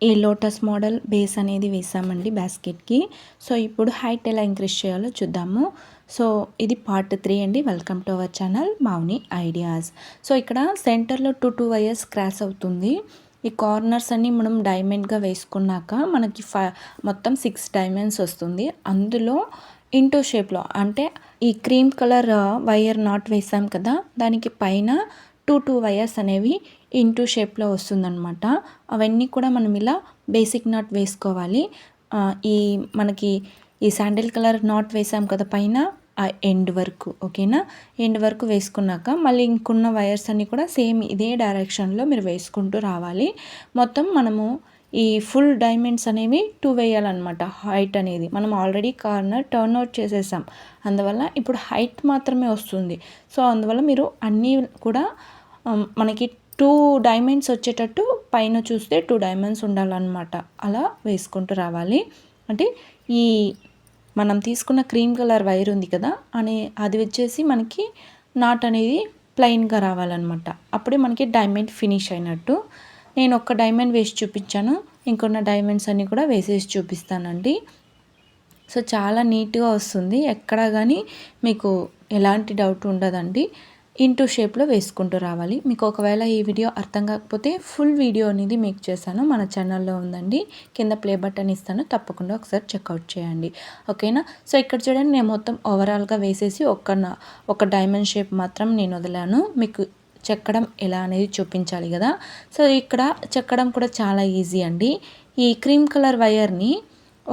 ఏ lotus model base అనేది వేసామండి బాస్కెట్కి. So ఇప్పుడు హైట్ ఎలా ఇంక్రీజ్ చేయాలో చూద్దాము. సో ఇది పార్ట్ 3 అండి. Welcome to our channel Mouni ideas. So ఇక్కడ సెంటర్లో 2 వైర్స్ క్రాస్ అవుతుంది. ఈ కార్నర్స్ అన్ని మనం డైమండ్గా వేసుకున్నాక మనకి మొత్తం 6 డైమండ్స్ వస్తుంది. అందులో ఇంటూ షేప్లో అంటే ఈ క్రీమ్ కలర్ వైర్ నాట్ వేసాం కదా, దానికి పైన 2 వైర్స్ అనేవి ఇంటూ షేప్లో వస్తుందన్నమాట. అవన్నీ కూడా మనం ఇలా బేసిక్ నాట్ వేసుకోవాలి. మనకి ఈ శాండిల్ కలర్ నాట్ వేసాం కదా పైన, ఆ ఎండ్ వరకు, ఓకేనా. ఎండ్ వరకు వేసుకున్నాక మళ్ళీ ఇంకున్న వైర్స్ అన్నీ కూడా సేమ్ ఇదే డైరెక్షన్లో మీరు వేసుకుంటూ రావాలి. మొత్తం మనము ఈ ఫుల్ డైమండ్స్ అనేవి 2 వేయాలన్నమాట. హైట్ అనేది మనం ఆల్రెడీ కార్నర్ టర్న్ అవుట్ చేసేసాం, అందువల్ల ఇప్పుడు హైట్ మాత్రమే వస్తుంది. సో అందువల్ల మీరు అన్నీ కూడా మనకి 2 డైమండ్స్ వచ్చేటట్టు పైన చూస్తే 2 డైమండ్స్ ఉండాలన్నమాట. అలా వేసుకుంటూ రావాలి. అంటే ఈ మనం తీసుకున్న క్రీమ్ కలర్ వైర్ ఉంది కదా అది వచ్చేసి మనకి నాట్ అనేది ప్లెయిన్గా రావాలన్నమాట. అప్పుడే మనకి డైమండ్ ఫినిష్ అయినట్టు. నేను ఒక్క డైమండ్ వేసి చూపించాను, ఇంకొన్న డైమండ్స్ అన్నీ కూడా వేసేసి చూపిస్తానండి. సో చాలా నీట్గా వస్తుంది, ఎక్కడ కానీ మీకు ఎలాంటి డౌట్ ఉండదండి. ఇంటూ షేప్లో వేసుకుంటూ రావాలి. మీకు ఒకవేళ ఈ వీడియో అర్థం కాకపోతే ఫుల్ వీడియో అనేది మేక్ చేశాను, మన ఛానల్లో ఉందండి. కింద ప్లే బటన్ ఇస్తాను, తప్పకుండా ఒకసారి చెక్అవుట్ చేయండి, ఓకేనా. సో ఇక్కడ చూడండి, నేను మొత్తం ఓవరాల్గా వేసేసి ఒక డైమండ్ షేప్ మాత్రం నేను వదిలాను. మీకు చెక్కడం ఎలా అనేది చూపించాలి కదా. సో ఇక్కడ చెక్కడం కూడా చాలా ఈజీ అండి. ఈ క్రీమ్ కలర్ వైర్ని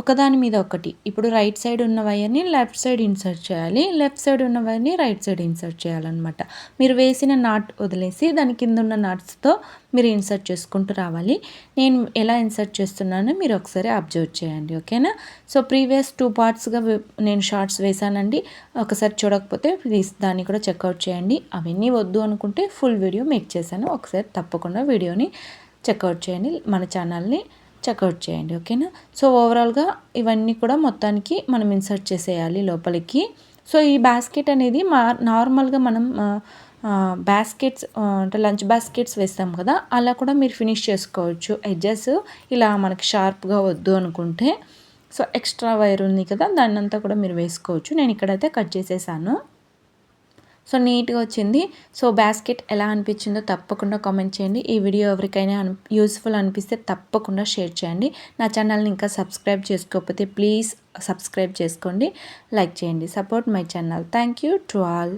ఒకదాని మీద ఒకటి, ఇప్పుడు రైట్ సైడ్ ఉన్న వైర్ని లెఫ్ట్ సైడ్ ఇన్సర్ట్ చేయాలి, లెఫ్ట్ సైడ్ ఉన్న వైర్ని రైట్ సైడ్ ఇన్సర్ట్ చేయాలన్నమాట. మీరు వేసిన నాట్ వదిలేసి దాని కింద ఉన్న నాట్స్తో మీరు ఇన్సర్ట్ చేసుకుంటూ రావాలి. నేను ఎలా ఇన్సర్ట్ చేస్తున్నానో మీరు ఒకసారి అబ్జర్వ్ చేయండి, ఓకేనా. సో ప్రీవియస్ 2 పార్ట్స్గా నేను షార్ట్స్ వేసానండి. ఒకసారి చూడకపోతే ప్లీజ్ దాన్ని కూడా చెక్అవుట్ చేయండి. అవన్నీ వద్దు అనుకుంటే ఫుల్ వీడియో మేక్ చేశాను, ఒకసారి తప్పకుండా వీడియోని చెక్అవుట్ చేయండి, మన ఛానల్ని చెక్అవుట్ చేయండి, ఓకేనా. సో ఓవరాల్గా ఇవన్నీ కూడా మొత్తానికి మనం ఇన్సర్ట్ చేసేయాలి లోపలికి. సో ఈ బాస్కెట్ అనేది నార్మల్గా మనం బాస్కెట్స్ అంటే లంచ్ బాస్కెట్స్ వేస్తాం కదా, అలా కూడా మీరు ఫినిష్ చేసుకోవచ్చు. ఎడ్జెస్ ఇలా మనకి షార్ప్గా వద్దు అనుకుంటే. సో ఎక్స్ట్రా వైర్ ఉంది కదా, దాన్ని అంతా కూడా మీరు వేసుకోవచ్చు. నేను ఇక్కడైతే కట్ చేసేసాను. సో నీట్గా వచ్చింది. సో బాస్కెట్ ఎలా అనిపించిందో తప్పకుండా కామెంట్ చేయండి. ఈ వీడియో ఎవరికైనా యూస్ఫుల్ అనిపిస్తే తప్పకుండా షేర్ చేయండి. నా ఛానల్ని ఇంకా సబ్స్క్రైబ్ చేసుకోకపోతే ప్లీజ్ సబ్స్క్రైబ్ చేసుకోండి, లైక్ చేయండి. Support my channel. Thank you to all.